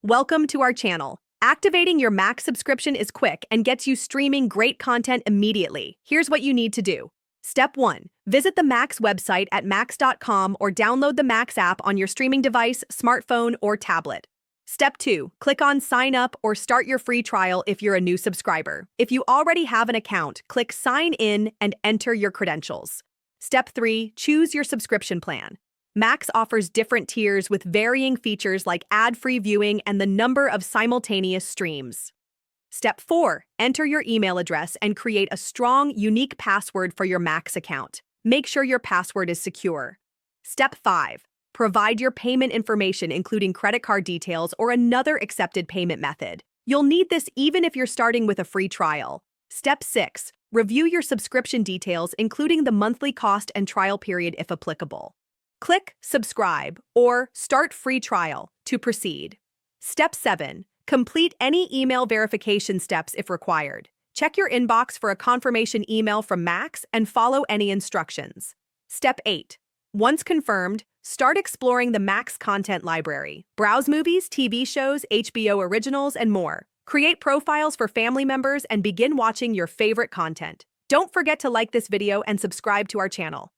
Welcome to our channel. Activating your Max subscription is quick and gets you streaming great content immediately. Here's what you need to do. Step 1. Visit the Max website at max.com or download the Max app on your streaming device, smartphone, or tablet. Step 2. Click on Sign Up or start your free trial if you're a new subscriber. If you already have an account, click Sign In and enter your credentials. Step 3. Choose your subscription plan. Max offers different tiers with varying features like ad-free viewing and the number of simultaneous streams. Step 4. Enter your email address and create a strong, unique password for your Max account. Make sure your password is secure. Step 5. Provide your payment information, including credit card details or another accepted payment method. You'll need this even if you're starting with a free trial. Step 6. Review your subscription details, including the monthly cost and trial period if applicable. Click Subscribe or Start Free Trial to proceed. Step 7. Complete any email verification steps if required. Check your inbox for a confirmation email from Max and follow any instructions. Step 8. Once confirmed, start exploring the Max content library. Browse movies, TV shows, HBO originals, and more. Create profiles for family members and begin watching your favorite content. Don't forget to like this video and subscribe to our channel.